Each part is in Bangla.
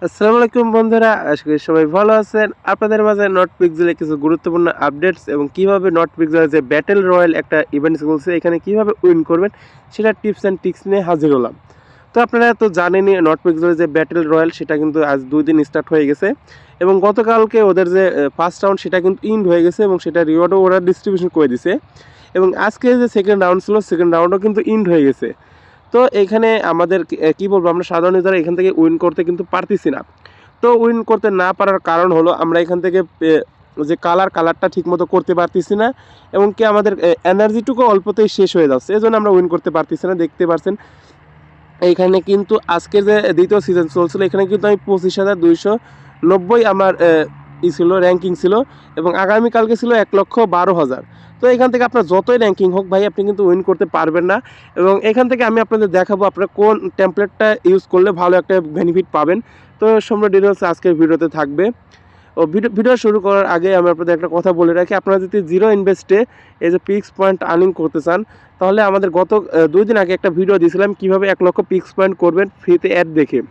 আসসালামু আলাইকুম বন্ধুরা, আশা করি সবাই ভালো আছেন। আপনাদের মাঝে নট পিক্সেলের কিছু গুরুত্বপূর্ণ আপডেটস এবং কিভাবে নট পিক্সেলের যে ব্যাটেল রয়্যাল একটা ইভেন্ট চলছে এখানে কিভাবে উইন করবেন সেটা টিপস অ্যান্ড ট্রিক্স নিয়ে হাজির হলাম। তো আপনারা তো জানেনই নট পিক্সেলের যে ব্যাটেল রয়্যাল সেটা কিন্তু আজ 2 দিন স্টার্ট হয়ে গেছে এবং গতকালকে ওদের যে ফার্স্ট রাউন্ড সেটা কিন্তু ইন্ড হয়ে গেছে এবং সেটা রিওয়ার্ডও ওরা ডিস্ট্রিবিউশন করে দিছে এবং আজকে যে সেকেন্ড রাউন্ড ছিল সেকেন্ড রাউন্ডও কিন্তু ইন্ড হয়ে গেছে। তো এখানে আমাদের কি বলবো, আমরা সাধারণ যারা এখান থেকে উইন করতে কিন্তু পারতেছি না। তো উইন করতে না পারার কারণ হলো আমরা এখান থেকে যে কালারটা ঠিকমতো করতে পারতেছি না এবং কি আমাদের এনার্জিটুকু অল্পতেই শেষ হয়ে যাচ্ছে, এজন্য আমরা উইন করতে পারতেছি না। দেখতে পাচ্ছেন এইখানে কিন্তু আজকের যে দ্বিতীয় সিজন চলছিল এখানে কিন্তু আমি 25,290 আমার ছিল র্যাঙ্কিং ছিল এবং আগামীকালকে ছিল 1,12,000। তো এখান থেকে আপনার যতই র্যাঙ্কিং হোক ভাই আপনি কিন্তু উইন করতে পারবেন না এবং এখান থেকে আমি আপনাদের দেখাবো আপনারা কোন টেমপ্লেটটা ইউজ করলে ভালো একটা বেনিফিট পাবেন। তো সম্পূর্ণ ডিটেলস আজকের ভিডিওতে থাকবে। ও ভিডিও শুরু করার আগে আমি আপনাদের একটা কথা বলে রাখি, আপনারা যদি জিরো ইনভেস্টে এই যে পিক্স পয়েন্ট আর্নিং করতে চান তাহলে আমাদের গত 2 দিন আগে একটা ভিডিও দিয়েছিলাম কীভাবে 1 লক্ষ পিক্স পয়েন্ট করবেন ফ্রিতে অ্যাড দেখে।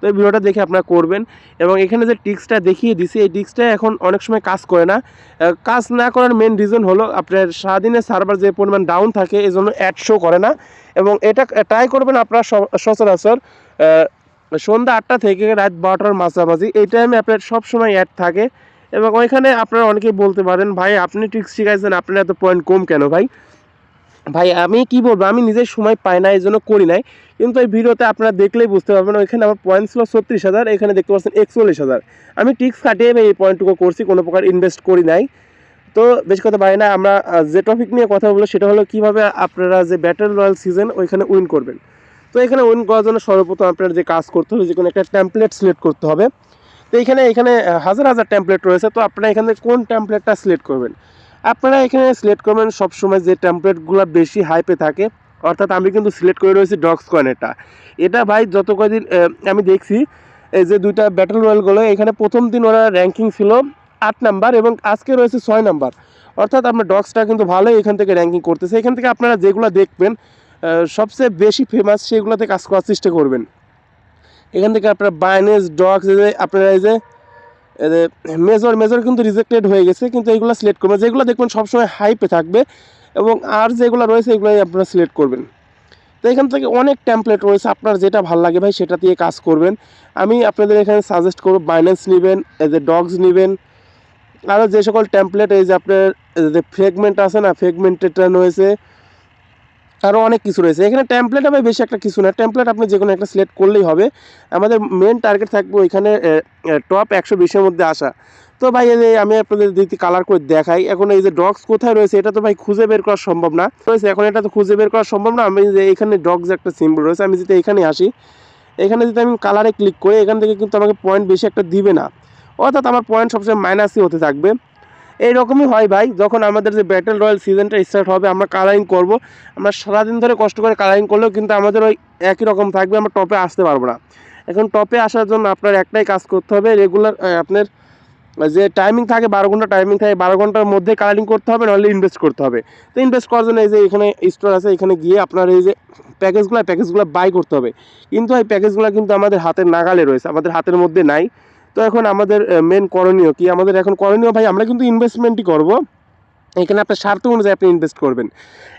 তো এই ভিডিওটা দেখে আপনারা করবেন এবং এখানে যে টিক্সটা দেখিয়ে দিছি এই টিক্সটা এখন অনেক সময় কাজ করে না। কাজ না করার মেন রিজন হলো আপনার সারাদিনে সার্ভার যে পরিমাণ ডাউন থাকে এই জন্য অ্যাড শো করে না এবং এটা ট্রাই করবেন আপনারা সচরাচর সন্ধ্যা 8টা থেকে রাত 12টার মাঝামাঝি এই টাইমে আপনার সবসময় অ্যাড থাকে এবং ওইখানে আপনারা অনেকেই বলতে পারেন ভাই আপনি ট্রিক্স শিখাইছেন আপনার এত পয়েন্ট কম কেন ভাই। ভাই আমি কি বলবো, আমি নিজের সময় পাই না এই জন্য করি নাই, কিন্তু এই ভিডিওতে আপনারা দেখলেই বুঝতে পারবেন ওইখানে আমার পয়েন্ট ছিল 36,000, এখানে দেখতে পাচ্ছেন 41,000। আমি ট্রিক্স কাটিয়ে এই পয়েন্টটুকু করছি, কোনো প্রকার ইনভেস্ট করি নাই। তো বেশ কথা ভাই না, আমরা যে টপিক নিয়ে কথা বলবো সেটা হলো কীভাবে আপনারা যে ব্যাটেল রয়্যাল সিজন ওইখানে উইন করবেন। তো এখানে উইন করার জন্য সর্বপ্রথম আপনার যে কাজ করতে হবে যে কোনো একটা টেমপ্লেট সিলেক্ট করতে হবে। তো এখানে হাজার হাজার টেমপ্লেট রয়েছে, তো আপনারা এখানে কোন টেমপ্লেটটা সিলেক্ট করবেন। আপনারা এখানে সিলেক্ট করবেন সবসময় যে টেমপ্লেটগুলো বেশি হাইপে থাকে, অর্থাৎ আমি কিন্তু সিলেক্ট করে রয়েছি ডগস কয়েন। এটা ভাই যত কদিন আমি দেখছি এই যে দুইটা ব্যাটেল রয়্যালগুলো এখানে প্রথম দিন ওরা র্যাঙ্কিং ছিল 8 নাম্বার এবং আজকে রয়েছে 6 নাম্বার, অর্থাৎ আপনার ডগসটা কিন্তু ভালোই এখান থেকে র্যাঙ্কিং করতেছে। এখান থেকে আপনারা যেগুলো দেখবেন সবচেয়ে বেশি ফেমাস সেগুলোতে কাজ করার চেষ্টা করবেন। এখান থেকে আপনার বাইনেস ডগস আপনারা এই যে মেজর কিন্তু রিজেক্টেড হয়ে গেছে, কিন্তু এইগুলো সিলেক্ট করবেন যেগুলো দেখবেন সবসময় হাইপে থাকবে এবং আর যেগুলো রয়েছে এগুলোই আপনারা সিলেক্ট করবেন। তো এখান থেকে অনেক টেমপ্লেট রয়েছে, আপনার যেটা ভালো লাগে ভাই সেটা দিয়ে কাজ করবেন। আমি আপনাদের এখানে সাজেস্ট করব বাইন্যান্স নেবেন, এই যে ডগস নেবেন, আরও যে সকল টেমপ্লেট এই যে আপনার যে ফ্রেগমেন্ট আছে না, ফ্রেগমেন্টেড রয়েছে, আরও অনেক কিছু রয়েছে। এখানে টেমপ্লেট হবে বেশি একটা কিছু না, টেমপ্লেট আপনি যে কোনো একটা সিলেক্ট করলেই হবে। আমাদের মেন টার্গেট থাকবে ওইখানে টপ 120-এর মধ্যে আসা। তো ভাই এই যে আমি আপনাদের দিতে কালার করে দেখাই, এখন এই যে ডগস কোথায় রয়েছে এটা তো ভাই খুঁজে বের করা সম্ভব না রয়েছে, এখন এটা তো খুঁজে বের করা সম্ভব না। আমি যে এখানে ডগস একটা সিম্বল রয়েছে, আমি যদি এখানে আসি, এখানে যদি আমি কালারে ক্লিক করি এখান থেকে কিন্তু আমাকে পয়েন্ট বেশি একটা দিবে না, অর্থাৎ আমার পয়েন্ট সবসময় মাইনাসই হতে থাকবে। এইরকমই হয় ভাই, যখন আমাদের যে ব্যাটেল রয়্যাল সিজনটা স্টার্ট হবে আমরা কালারিং করব, আমরা সারাদিন ধরে কষ্ট করে কালারিং করলেও কিন্তু আমাদের ওই একই রকম থাকবে, আমরা টপে আসতে পারবো না। এখন টপে আসার জন্য আপনার একটাই কাজ করতে হবে, রেগুলার আপনার যে টাইমিং থাকে 12 ঘন্টা টাইমিং থাকে, 12 ঘন্টার মধ্যে কালারিং করতে হবে, নাহলে ইনভেস্ট করতে হবে। তো ইনভেস্ট করার জন্য এই যে এখানে স্টোর আছে, এখানে গিয়ে আপনার এই যে প্যাকেজগুলো বাই করতে হবে, কিন্তু এই প্যাকেজগুলো কিন্তু আমাদের হাতের নাগালে রয়েছে, আমাদের হাতের মধ্যে নাই। তো এখন আমাদের মেন করণীয় কি, আমাদের এখন করণীয় ভাই আমরা কিন্তু ইনভেস্টমেন্টই করব, এখানে আপনার স্বার্থ অনুযায়ী আপনি ইনভেস্ট করবেন।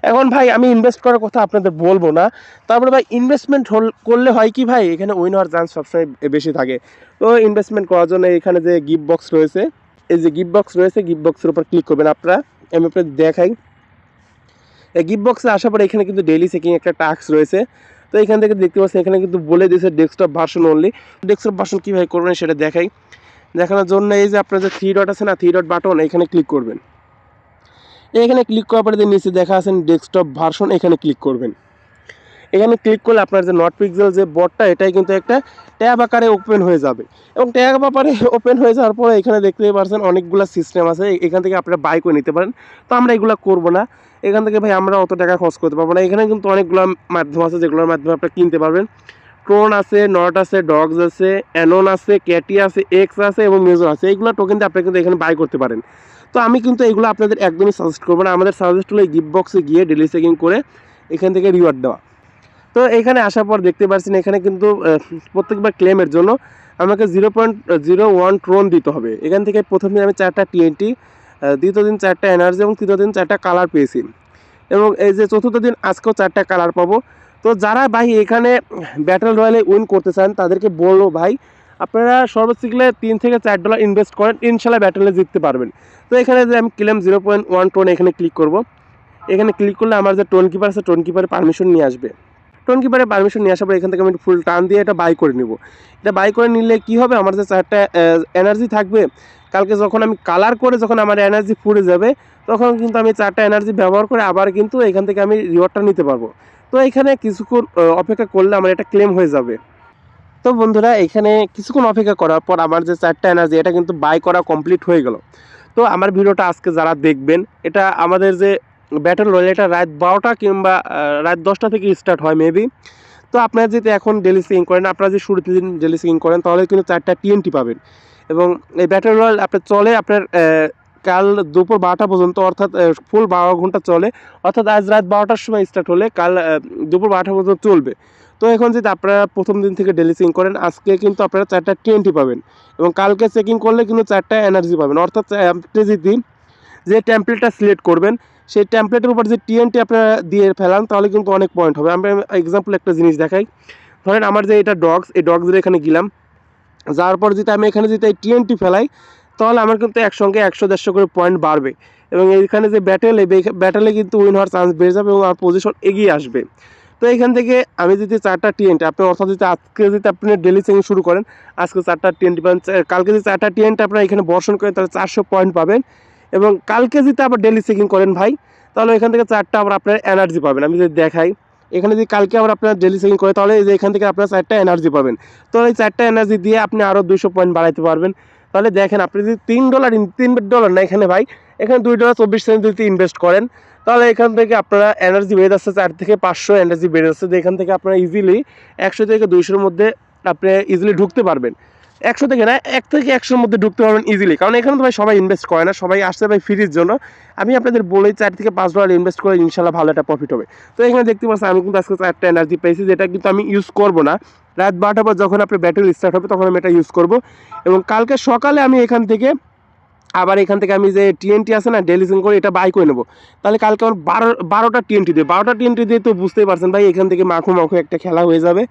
এখন ভাই আমি ইনভেস্ট করার কথা আপনাদের বলবো না, তারপরে ভাই ইনভেস্টমেন্ট করলে হয় কি ভাই, এখানে উইন হওয়ার চান্স সবসময় বেশি থাকে। তো ইনভেস্টমেন্ট করার জন্য এখানে যে গিফট বক্স রয়েছে, এই যে গিফট বক্স রয়েছে, গিফট বক্সের উপর ক্লিক করবেন আপনারা। আমি আপনাদের দেখাই, এই গিফট বক্সে আসার পরে এখানে কিন্তু ডেইলি চেকিং একটা টাস্ক রয়েছে। তো এখান থেকে দেখতে পাচ্ছেন এখানে কিন্তু বলে দিয়েছে desktop version only. Desktop version কীভাবে করবেন সেটা দেখানোর জন্য এই যে আপনার যে 3 ডট আছে না, 3 ডট বাটন, এখানে ক্লিক করবেন। এখানে ক্লিক করার পরে যে নিচে দেখা আছেন ডেস্কটপ ভার্সন, এখানে ক্লিক করবেন। এখানে ক্লিক করলে আপনার যে নট পিক্সেল যে বটটা এটাই কিন্তু একটা ট্যাব আকারে ওপেন হয়ে যাবে এবং ট্যাব আকারে ওপেন হয়ে যাওয়ার পরে এখানে দেখতেই পাচ্ছেন অনেকগুলো সিস্টেম আছে, এখান থেকে আপনারা বাই করে নিতে পারেন। তো আমরা এগুলো করব না, এখান থেকে ভাই আমরা অত টাকা খরচ করতে পারবো না। এখানে কিন্তু অনেকগুলো মাধ্যম আছে যেগুলোর মাধ্যমে আপনারা কিনতে পারবেন। ট্রোন আছে, নট আছে, ডগস আছে, অ্যানন আছে, ক্যাটি আছে, এক্স আছে এবং মেজর আছে, এইগুলো টোকেন দিয়ে আপনি কিন্তু এখানে বাই করতে পারেন। তো আমি কিন্তু এগুলো আপনাদের একদমই সাজেস্ট করবো না, আমাদের সাজেস্ট হলো এই গিফট বক্সে গিয়ে ডেলি চেকিং করে এখান থেকে রিওয়ার্ড দেওয়া। তো এখানে আসার পর দেখতে পাচ্ছেন এখানে কিন্তু প্রত্যেকবার ক্লেমের জন্য আমাকে 0.01 ট্রন দিতে হবে। এখান থেকে প্রথম দিন আমি 4টা টিএনটি, দ্বিতীয় দিন 4টা এনার্জি এবং তৃতীয় দিন 4টা কালার পেয়েছি, এবং এই যে চতুর্থ দিন আজকেও 4টা কালার পাবো। তো যারা ভাই এখানে ব্যাটল রয়্যালে উইন করতে চান তাদেরকে বলবো ভাই আপনারা সর্বোচ্চ গেলে $3 থেকে $4 ইনভেস্ট করেন, ইনশাল্লাহ ব্যাটলে জিততে পারবেন। তো এখানে যে আমি ক্লেম 0.1 টোন এখানে ক্লিক করব। এখানে ক্লিক করলে আমার যে টোন কিপার আছে টোন কিপারে পারমিশন নিয়ে আসবে। টোন কিপারে পারমিশন নিয়ে আসার পর এখান থেকে আমি ফুল টান দিয়ে এটা বাই করে নিব। এটা বাই করে নিলে কি হবে, আমার যে 4টা এনার্জি থাকবে, কালকে যখন আমি কালার করে যখন আমার এনার্জি ফুরে যাবে তখন কিন্তু আমি 4টা এনার্জি ব্যবহার করে আবার কিন্তু এখান থেকে আমি রিওয়ার্ডটা নিতে পারবো। তো এখানে কিছুক্ষণ অপেক্ষা করলে আমার এটা ক্লেম হয়ে যাবে। তো বন্ধুরা এখানে কিছুক্ষণ অপেক্ষা করার পর আমার যে 4টা এনার্জি এটা কিন্তু বাই করা কমপ্লিট হয়ে গেল। তো আমার ভিডিওটা আজকে যারা দেখবেন, এটা আমাদের যে ব্যাটল রয়্যাল এটা রাত 12টা কিংবা রাত 10টা থেকে স্টার্ট হয় মেবি। তো আপনারা যদি এখন ডেলি সিং করেন, আপনারা যদি শুরুতে দিন ডেলি সিং করেন তাহলে কিন্তু 4টা টিএনটি পাবেন। এবং এই ব্যাটল রয়্যাল আপনার চলে আপনার কাল দুপুর 12টা পর্যন্ত, অর্থাৎ ফুল 12 ঘন্টা চলে, অর্থাৎ আজ রাত 12টার সময় স্টার্ট হলে কাল দুপুর 12টা পর্যন্ত চলবে। তো এখন যদি আপনারা প্রথম দিন থেকে ডেলি চেকিং করেন, আজকে কিন্তু আপনারা 4টা টিএনটি পাবেন এবং কালকে চেকিং করলে কিন্তু 4টা এনার্জি পাবেন। অর্থাৎ আপনি যদি যে টেমপ্লেটটা সিলেক্ট করবেন সেই টেমপ্লেটের উপর যে টিএনটি আপনারা দিয়ে ফেলান তাহলে কিন্তু অনেক পয়েন্ট হবে। আমরা এক্সাম্পল একটা জিনিস দেখাই। ধরেন আমার যে এটা ডগস, এই ডগসের এখানে গেলাম, যাওয়ার পর যদি আমি এখানে যদি এই টিএনটি ফেলাই তাহলে আমার কিন্তু একসঙ্গে 100-150 করে পয়েন্ট বাড়বে এবং এইখানে যে ব্যাটেল, এই ব্যাটেলে কিন্তু উইন হওয়ার চান্স বেড়ে যাবে এবং আমার পজিশন এগিয়ে আসবে। তো এখান থেকে আমি যদি 4টা টিএনটি আপনি, অর্থাৎ যদি আজকে যদি আপনি ডেলি চেকিং শুরু করেন, আজকে 4টা টিএনটি পাবেন, কালকে যদি 4টা টিএনটি আপনারা এখানে বর্ষণ করেন তাহলে 400 পয়েন্ট পাবেন। এবং কালকে যদি আবার ডেলি চেকিং করেন ভাই, তাহলে এখান থেকে 4টা আবার আপনার এনার্জি পাবেন। আমি যদি দেখাই, এখানে যদি কালকে আবার আপনার ডেলি চেকিং করে তাহলে এই যে এখান থেকে আপনার 4টা এনার্জি পাবেন। তো এই 4টা এনার্জি দিয়ে আপনি আরও 200 পয়েন্ট বাড়াইতে পারবেন। তাহলে দেখেন আপনি যদি $3 না এখানে ভাই, এখানে $2.24 যদি ইনভেস্ট করেন তাহলে এখান থেকে আপনারা এনার্জি বেড়ে যাচ্ছে 4 থেকে 500 এনার্জি বেড়ে যাচ্ছে। এখান থেকে আপনারা ইজিলি 100 থেকে 200-র মধ্যে আপনি ইজিলি ঢুকতে পারবেন। 100 থেকে না, 1 থেকে 100-র মধ্যে ঢুকতে পারবেন ইজিলি, কারণ এখানে তো ভাই সবাই ইনভেস্ট করে না, সবাই আসছে ভাই ফ্রির জন্য। আমি আপনাদের বলেই $4 থেকে $5 ইনভেস্ট করে ইনশাল্লাহ ভালো একটা প্রফিট হবে। তো এখানে দেখতে পাচ্ছেন আমি কিন্তু আজকে 4টা এনার্জি পেয়েছি, যেটা কিন্তু আমি ইউজ করবো না। রাত 12টার পর যখন আপনার ব্যাটেল স্টার্ট হবে তখন আমি এটা ইউজ করব এবং কালকে সকালে আমি এখান থেকে আবার এখান থেকে আমি যে টিএনটি আছে না ডেলি সিং করে এটা বাই করে নেবো। তাহলে কালকে আমার 12টা টিএনটি দিয়ে 12টা টিএনটি দিয়ে তো বুঝতেই পারছেন ভাই এখান থেকে মাখো একটা খেলা হয়ে যাবে,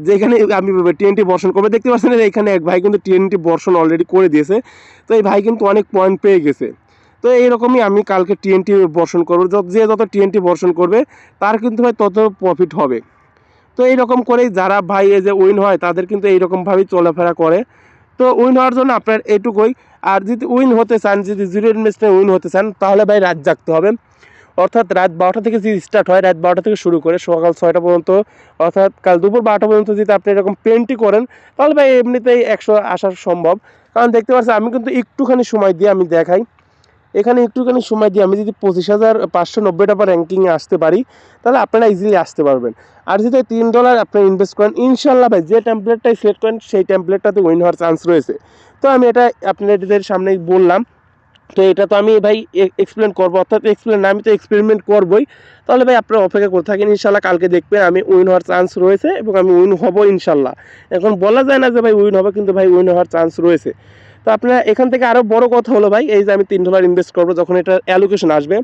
যেখানে আমি টিএনটি বর্ষণ করবো। দেখতে পাচ্ছেন এখানে এক ভাই কিন্তু টিএনটি বর্ষণ অলরেডি করে দিয়েছে। তো এই ভাই কিন্তু অনেক পয়েন্ট পেয়ে গেছে। তো এইরকমই আমি কালকে টিএনটি বর্ষণ করবো, যে যত টিএনটি বর্ষণ করবে তার কিন্তু ভাই তত প্রফিট হবে। তো এইরকম করেই যারা ভাই এই যে উইন হয় তাদের কিন্তু এইরকমভাবেই চলাফেরা করে। তো উইন হওয়ার জন্য আপনার এইটুকুই। আর যদি উইন হতে চান, যদি জিরো ইনভেস্টে উইন হতে চান তাহলে ভাই রাত জাগতে হবে। অর্থাৎ রাত 12টা থেকে যদি স্টার্ট হয়, রাত 12টা থেকে শুরু করে সকাল 6টা পর্যন্ত, অর্থাৎ কাল দুপুর 12টা পর্যন্ত যদি আপনি এরকম পেন্টি করেন তাহলে ভাই এমনিতেই 100 আসা সম্ভব। কারণ দেখতে পাচ্ছেন আমি কিন্তু একটুখানি সময় দিয়ে আমি দেখাই, এখানে একটুখানি সময় দিয়ে আমি যদি 25,590 টাকা র্যাঙ্কিংয়ে আসতে পারি তাহলে আপনারা ইজিলি আসতে পারবেন। আর যদি $3 আপনি ইনভেস্ট করেন ইনশাল্লাহ ভাই যে টেমপ্লেটটাই সিলেক্ট করেন সেই টেমপ্লেটটাতে উইন হওয়ার চান্স রয়েছে। তো আমি এটা আপনাদের সামনেই বললাম। তো এটা তো আমি ভাই এক্সপ্লেন করবো, অর্থাৎ এক্সপ্লেন না, আমি তো এক্সপেরিমেন্ট করবোই। তাহলে ভাই আপনারা অপেক্ষা করে থাকেন, ইনশাল্লাহ কালকে দেখবেন আমি উইন হওয়ার চান্স রয়েছে এবং আমি উইন হব ইনশাল্লাহ। এখন বলা যায় না যে ভাই উইন হবে, কিন্তু ভাই উইন হওয়ার চান্স রয়েছে। তো আপনারা এখান থেকে আরও বড় কথা হলো ভাই, এই যে আমি $3 ইনভেস্ট করবো, যখন এটা অ্যালোকেশন আসবে,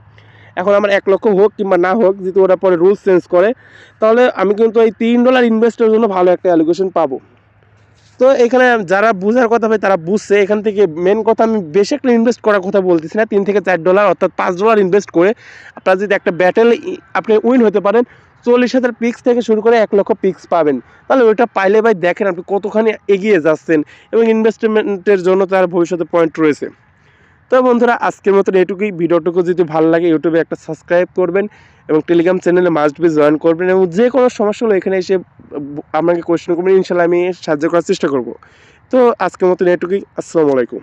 এখন আমার 1 লক্ষ হোক কিংবা না হোক, যদি ওরা পরে রুলস চেঞ্জ করে তাহলে আমি কিন্তু এই $3 ইনভেস্টের জন্য ভালো একটা অ্যালোকেশন পাবো। তো এখানে যারা বুঝার কথা ভাই তারা বুঝছে। এখান থেকে মেন কথা আমি বেশি একটা ইনভেস্ট করার কথা বলতেছি না, $3 থেকে $4 অর্থাৎ $5 ইনভেস্ট করে আপনারা যদি একটা ব্যাটেল আপনি উইন হতে পারেন, 40,000 পিক্স থেকে শুরু করে 1 লক্ষ পিক্স পাবেন। তাহলে ওইটা পাইলে ভাই দেখেন আপনি কতখানি এগিয়ে যাচ্ছেন এবং ইনভেস্টমেন্টের জন্য তার ভবিষ্যতে পয়েন্ট রয়েছে। তো বন্ধুরা আজকের মতন এটুকুই। ভিডিওটুকু যদি ভালো লাগে ইউটিউবে একটা সাবস্ক্রাইব করবেন এবং টেলিগ্রাম চ্যানেলে মাস্ট বি জয়েন করবেন এবং যে কোনো সমস্যা হলো এখানে এসে আমাকে কোয়েশ্চেন করবেন, ইনশাল্লাহ আমি সাহায্য করার চেষ্টা করব। তো আজকের মতন এটুকুই। আসসালামু আলাইকুম।